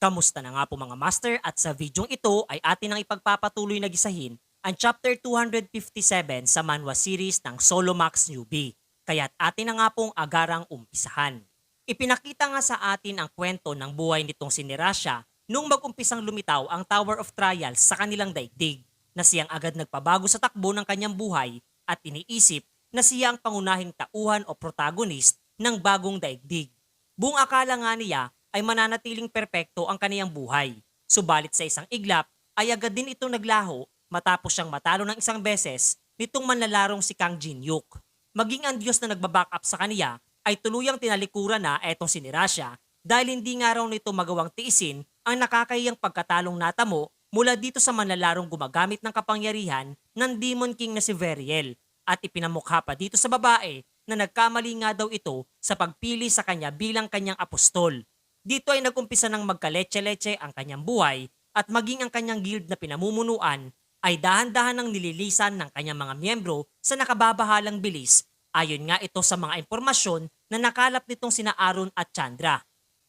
Kamusta na nga po mga master at sa videong ito ay atin ang ipagpapatuloy na gisahin ang chapter 257 sa manhwa series ng Solomax Newbie. Kaya't atin na nga pong agarang umpisahan. Ipinakita nga sa atin ang kwento ng buhay nitong si Nirasha nung mag-umpisang lumitaw ang Tower of Trials sa kanilang daigdig na siyang agad nagpabago sa takbo ng kanyang buhay at iniisip na siya ang pangunahing tauhan o protagonist ng bagong daigdig. Buong akala nga niya ay mananatiling perpekto ang kaniyang buhay. Subalit sa isang iglap ay agad din itong naglaho matapos siyang matalo ng isang beses nitong manlalarong si Kang Jin-yook. Maging ang Diyos na nagbaback up sa kaniya ay tuluyang tinalikuran na etong si Nirasha dahil hindi nga raw nito magawang tiisin ang nakakahiyang pagkatalong natamo mula dito sa manlalarong gumagamit ng kapangyarihan ng Demon King na si Veriel at ipinamukha pa dito sa babae na nagkamali nga daw ito sa pagpili sa kanya bilang kanyang apostol. Dito ay nagumpisa ng magkaletse-letse ang kanyang buhay at maging ang kanyang guild na pinamumunuan ay dahan-dahan ng nililisan ng kanyang mga miyembro sa nakababahalang bilis ayon nga ito sa mga impormasyon na nakalap nitong sina Aaron at Chandra.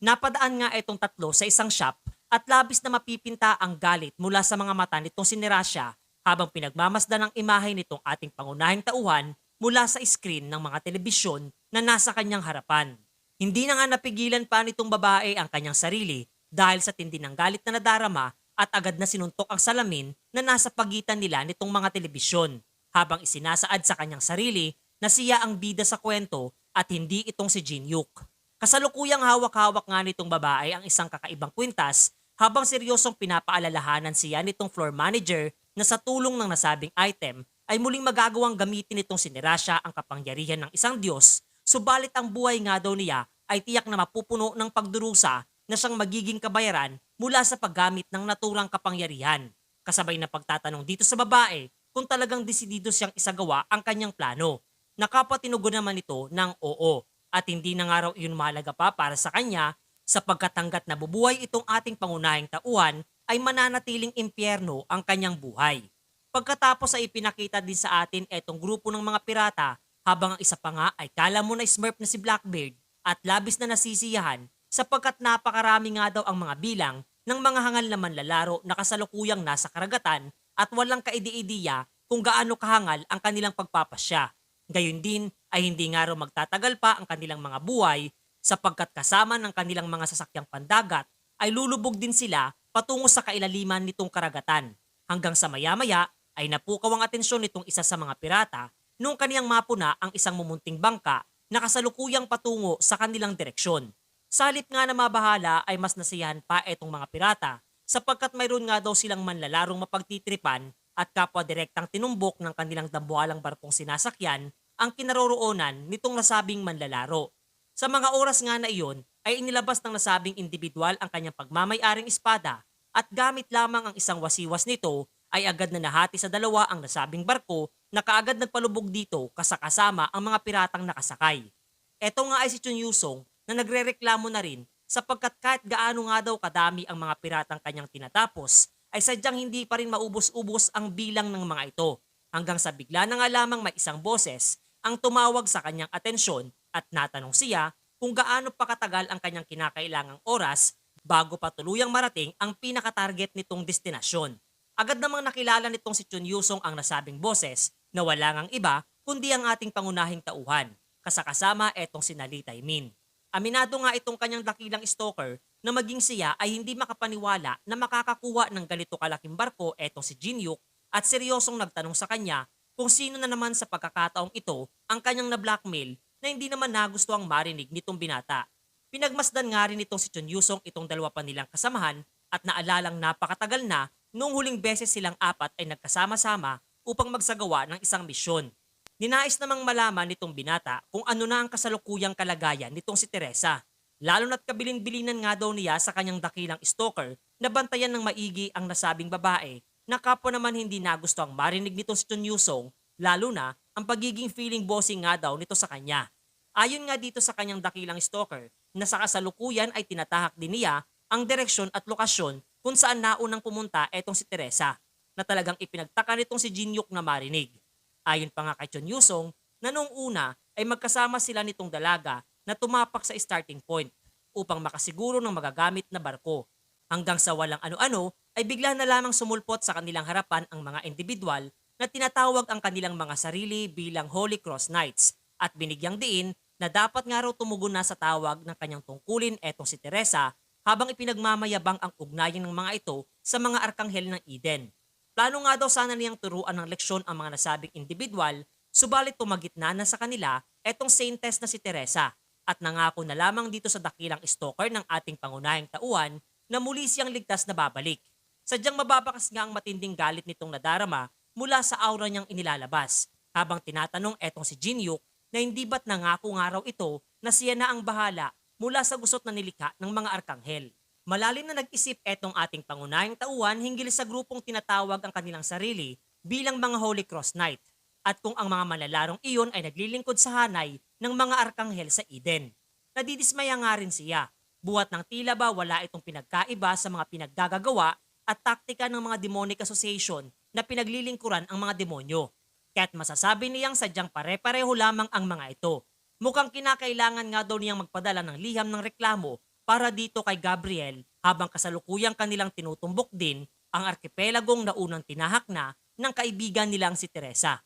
Napadaan nga itong tatlo sa isang shop at labis na mapipinta ang galit mula sa mga mata nitong si Nirasha habang pinagmamasdan ang imahe nitong ating pangunahing tauhan mula sa screen ng mga telebisyon na nasa kanyang harapan. Hindi na nga napigilan pa nitong babae ang kanyang sarili dahil sa tindi ng galit na nadarama at agad na sinuntok ang salamin na nasa pagitan nila nitong mga telebisyon habang isinasaad sa kanyang sarili na siya ang bida sa kwento at hindi itong si Jin-yook. Kasalukuyang hawak-hawak nga nitong babae ang isang kakaibang kwintas habang seryosong pinapaalalahanan siya nitong floor manager na sa tulong ng nasabing item ay muling magagawang gamitin nitong si Nirasha ang kapangyarihan ng isang Diyos. Subalit ang buhay nga daw niya ay tiyak na mapupuno ng pagdurusa na siyang magiging kabayaran mula sa paggamit ng naturang kapangyarihan. Kasabay na pagtatanong dito sa babae kung talagang desidido siyang isagawa ang kanyang plano. Nakapatinugon naman ito ng oo at hindi na nga raw iyon mahalaga pa para sa kanya sapagkat hanggat nabubuhay itong ating pangunahing tauhan ay mananatiling impyerno ang kanyang buhay. Pagkatapos ay ipinakita din sa atin etong grupo ng mga pirata habang ang isa pa nga ay kala mo na Smurf na si Blackbeard at labis na nasisiyahan sapagkat napakarami nga daw ang mga bilang ng mga hangal na manlalaro na kasalukuyang nasa karagatan at walang kaide-ideya kung gaano kahangal ang kanilang pagpapasya. Gayun din ay hindi nga raw magtatagal pa ang kanilang mga buhay sapagkat kasama ng kanilang mga sasakyang pandagat ay lulubog din sila patungo sa kailaliman nitong karagatan. Hanggang sa maya-maya ay napukaw ang atensyon nitong isa sa mga pirata nung kaniyang mapuna ang isang mumunting bangka na kasalukuyang patungo sa kanilang direksyon. Sa halip nga na mabahala ay mas nasiyahan pa etong mga pirata sapagkat mayroon nga daw silang manlalarong mapagtitripan at kapwa direktang tinumbok ng kanilang dambuhalang barkong sinasakyan ang kinaroroonan nitong nasabing manlalaro. Sa mga oras nga na iyon ay inilabas ng nasabing individual ang kanyang pagmamay-aring espada at gamit lamang ang isang wasiwas nito ay agad na nahati sa dalawa ang nasabing barko na kaagad nagpalubog dito kasakasama ang mga piratang nakasakay. Eto nga ay si Chun Yusong na nagrereklamo na rin sapagkat kahit gaano nga daw kadami ang mga piratang kanyang tinatapos ay sadyang hindi pa rin maubos-ubos ang bilang ng mga ito hanggang sa bigla na nga lamang may isang boses ang tumawag sa kanyang atensyon at natanong siya kung gaano pa katagal ang kanyang kinakailangang oras bago pa tuluyang marating ang pinaka-target nitong destinasyon. Agad namang nakilala nitong si Chun Yusong ang nasabing boses na wala ngang iba kundi ang ating pangunahing tauhan, kasakasama etong si Nalitay Min. Aminado nga itong kanyang dakilang stalker na maging siya ay hindi makapaniwala na makakakuha ng ganito kalaking barko etong si Jin-yook at seryosong nagtanong sa kanya kung sino na naman sa pagkakataong ito ang kanyang na-blackmail na hindi naman nagustuhang marinig nitong binata. Pinagmasdan nga rin itong si Chun Yusong itong dalawa pa nilang kasamahan at naalalang napakatagal na noong huling beses silang apat ay nagkasama-sama upang magsagawa ng isang misyon. Ninais namang malaman nitong binata kung ano na ang kasalukuyang kalagayan nitong si Teresa. Lalo na't kabilin-bilinan nga daw niya sa kanyang dakilang stalker na bantayan ng maigi ang nasabing babae na kapwa naman hindi nagusto ang marinig nitong si Chun Yusong lalo na ang pagiging feeling bossing nga daw nito sa kanya. Ayon nga dito sa kanyang dakilang stalker na sa kasalukuyan ay tinatahak din niya ang direksyon at lokasyon kung saan naunang pumunta etong si Teresa na talagang ipinagtaka nitong si Jin-yook na marinig. Ayon pa nga kay Chun Yusong na noong una ay magkasama sila nitong dalaga na tumapak sa starting point upang makasiguro ng magagamit na barko. Hanggang sa walang ano-ano ay bigla na lamang sumulpot sa kanilang harapan ang mga individual na tinatawag ang kanilang mga sarili bilang Holy Cross Knights at binigyang diin na dapat nga raw tumugon na sa tawag ng kanyang tungkulin etong si Teresa habang ipinagmamayabang ang ugnayan ng mga ito sa mga arkanghel ng Eden. Plano nga daw sana niyang turuan ng leksyon ang mga nasabing individual, subalit pumagitna na sa kanila etong saintess na si Teresa at nangako na lamang dito sa dakilang stalker ng ating pangunahing tauhan na muli siyang ligtas na babalik. Sadyang mababakas nga ang matinding galit nitong nadarama mula sa aura niyang inilalabas habang tinatanong etong si Jinyuk na hindi ba't nangako nga raw ito na siya na ang bahala mula sa gusot na nilikha ng mga arkanghel. Malalim na nag-isip etong ating pangunahing tauhan hinggil sa grupong tinatawag ang kanilang sarili bilang mga Holy Cross Knight at kung ang mga manlalarong iyon ay naglilingkod sa hanay ng mga arkanghel sa Eden. Nadidismaya nga rin siya, buhat ng tila ba wala itong pinagkaiba sa mga pinaggagawa at taktika ng mga demonic association na pinaglilingkuran ang mga demonyo. Kaya't masasabi niyang sadyang pare-pareho lamang ang mga ito. Mukhang kinakailangan nga daw niyang magpadala ng liham ng reklamo para dito kay Gabriel habang kasalukuyang kanilang tinutumbok din ang arkipelagong na unang tinahak na ng kaibigan nilang si Teresa.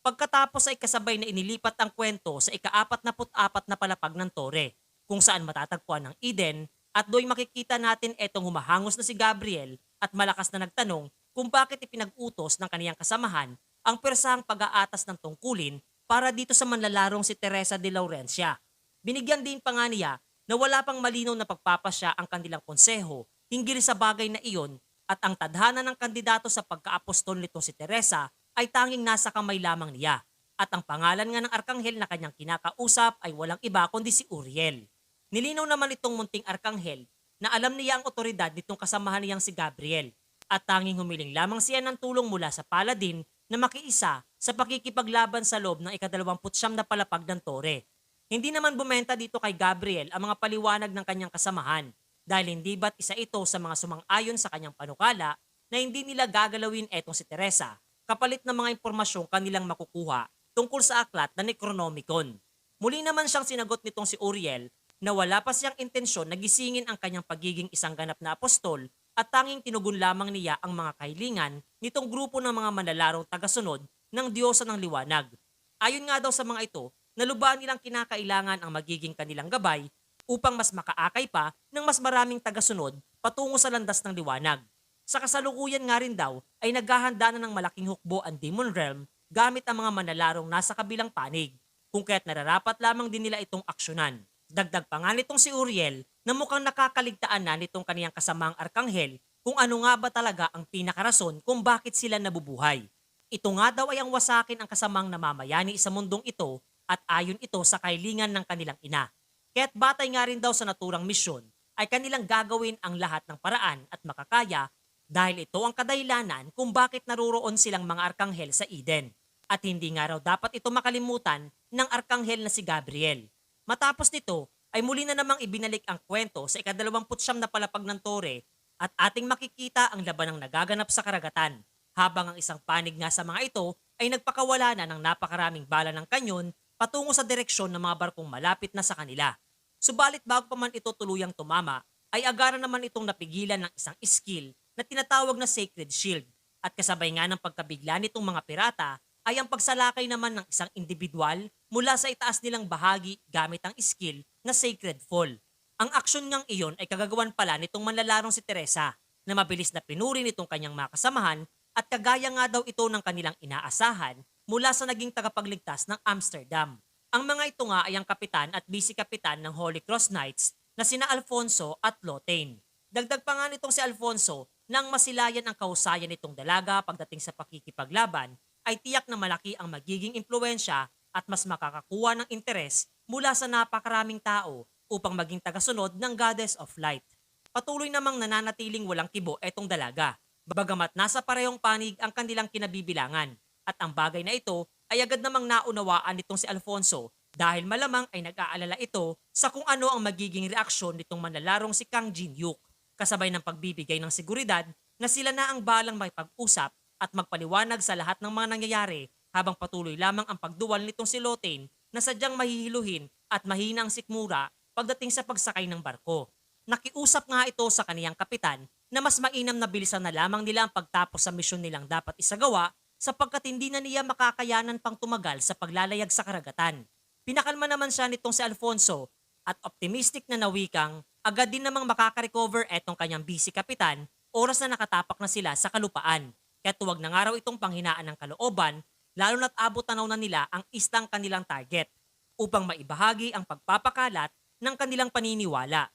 Pagkatapos ay kasabay na inilipat ang kwento sa ika-44 na palapag ng tore, kung saan matatagpuan ng Eden at do'y makikita natin etong humahangos na si Gabriel at malakas na nagtanong kung bakit ipinag-utos ng kaniyang kasamahan ang persahang pag-aatas ng tungkulin para dito sa manlalarong si Teresa de Laurencia. Binigyan din pa nga niya na wala pang malinaw na pagpapasya ang kanilang konseho hinggil sa bagay na iyon at ang tadhana ng kandidato sa pagkaapostol nitong si Teresa ay tanging nasa kamay lamang niya at ang pangalan nga ng arkanghel na kanyang kinakausap ay walang iba kundi si Uriel. Nilinaw naman itong munting arkanghel na alam niya ang otoridad nitong kasamahan niyang si Gabriel at tanging humiling lamang siya ng tulong mula sa paladin na makiisa sa pakikipaglaban sa loob ng ika-29 na palapag ng tore. Hindi naman bumenta dito kay Gabriel ang mga paliwanag ng kanyang kasamahan dahil hindi ba't isa ito sa mga sumang-ayon sa kanyang panukala na hindi nila gagalawin etong si Teresa kapalit ng mga impormasyong kanilang makukuha tungkol sa aklat na Necronomicon. Muli naman siyang sinagot nitong si Uriel na wala pa siyang intensyon na gisingin ang kanyang pagiging isang ganap na apostol at tanging tinugon lamang niya ang mga kahilingan nitong grupo ng mga manlalarong tagasunod ng Diyosa ng Liwanag. Ayon nga daw sa mga ito, nalubaan nilang kinakailangan ang magiging kanilang gabay upang mas makaakay pa ng mas maraming tagasunod patungo sa landas ng liwanag. Sa kasalukuyan nga rin daw ay naghahanda na ng malaking hukbo ang Demon Realm gamit ang mga manlalarong nasa kabilang panig, kung kaya't nararapat lamang din nila itong aksyonan. Dagdag pa nga nitong si Uriel na mukhang nakakaligtaan na nitong kaniyang kasamang arkanghel kung ano nga ba talaga ang pinakarason kung bakit sila nabubuhay. Ito nga daw ay ang wasakin ang kasamang namamayani sa mundong ito at ayon ito sa kahilingan ng kanilang ina. Kaya't batay nga rin daw sa naturang misyon ay kanilang gagawin ang lahat ng paraan at makakaya dahil ito ang kadahilanan kung bakit naruroon silang mga arkanghel sa Eden. At hindi nga raw dapat ito makalimutan ng arkanghel na si Gabriel. Matapos nito ay muli na namang ibinalik ang kwento sa ika-29 na palapag ng tore at ating makikita ang laban ng nagaganap sa karagatan habang ang isang panig nga sa mga ito ay nagpakawala na ng napakaraming bala ng kanyon patungo sa direksyon ng mga barkong malapit na sa kanila. Subalit bago pa man ito tuluyang tumama, ay agaran naman itong napigilan ng isang skill na tinatawag na Sacred Shield at kasabay nga ng pagkabigla nitong mga pirata ay ang pagsalakay naman ng isang individual mula sa itaas nilang bahagi gamit ang skill na Sacred Fall. Ang aksyon ngang iyon ay kagagawan pala nitong manlalarong si Teresa na mabilis na pinuri nitong kanyang mga kasamahan at kagaya nga daw ito ng kanilang inaasahan mula sa naging tagapagligtas ng Amsterdam. Ang mga ito nga ay ang kapitan at vice-kapitan ng Holy Cross Knights na sina Alfonso at Lothain. Dagdag pa nga nitong si Alfonso nang masilayan ang kahusayan nitong dalaga pagdating sa pakikipaglaban ay tiyak na malaki ang magiging impluensya at mas makakakuha ng interes mula sa napakaraming tao upang maging tagasunod ng Goddess of Light. Patuloy namang nananatiling walang kibo etong dalaga, bagamat nasa parehong panig ang kanilang kinabibilangan. At ang bagay na ito ay agad namang naunawaan nitong si Alfonso dahil malamang ay nag-aalala ito sa kung ano ang magiging reaksyon nitong manlalarong si Kang Jinyuk, kasabay ng pagbibigay ng seguridad na sila na ang balang makipag-usap at magpaliwanag sa lahat ng mga nangyayari habang patuloy lamang ang pagduwal nitong si Lothain na sadyang mahihiluhin at mahina ang sikmura pagdating sa pagsakay ng barko. Nakiusap nga ito sa kaniyang kapitan na mas mainam na bilisan na lamang nila ang pagtapos sa misyon nilang dapat isagawa sapagkat hindi na niya makakayanan pang tumagal sa paglalayag sa karagatan. Pinakalma naman siya nitong si Alfonso at optimistic na nawikang agad din namang makaka-recover etong kanyang busy kapitan oras na nakatapak na sila sa kalupaan. Kaya tuwag na nga raw itong panghinaan ng kalooban lalo na't abot tanaw na nila ang istang kanilang target upang maibahagi ang pagpapakalat ng kanilang paniniwala.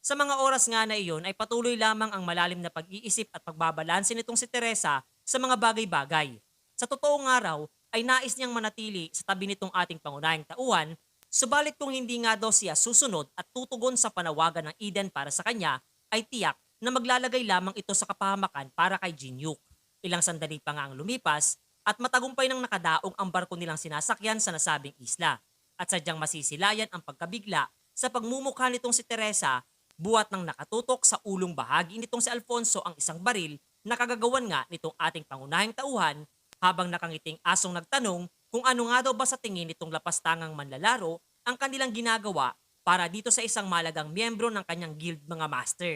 Sa mga oras nga na iyon ay patuloy lamang ang malalim na pag-iisip at pagbabalanse nitong si Teresa sa mga bagay-bagay. Sa totoong araw ay nais niyang manatili sa tabi nitong ating pangunahing tauhan, subalit kung hindi nga daw siya susunod at tutugon sa panawagan ng Eden para sa kanya, ay tiyak na maglalagay lamang ito sa kapahamakan para kay Jinyuk. Ilang sandali pa nga ang lumipas at matagumpay nang nakadaong ang barko nilang sinasakyan sa nasabing isla at sadyang masisilayan ang pagkabigla sa pagmumukha nitong si Teresa buwat nang nakatutok sa ulong bahagi nitong si Alfonso ang isang baril na kagagawan nga nitong ating pangunahing tauhan habang nakangiting asong nagtanong kung ano nga daw ba sa tingin nitong lapastangang manlalaro ang kanilang ginagawa para dito sa isang malagang miyembro ng kanyang guild mga master.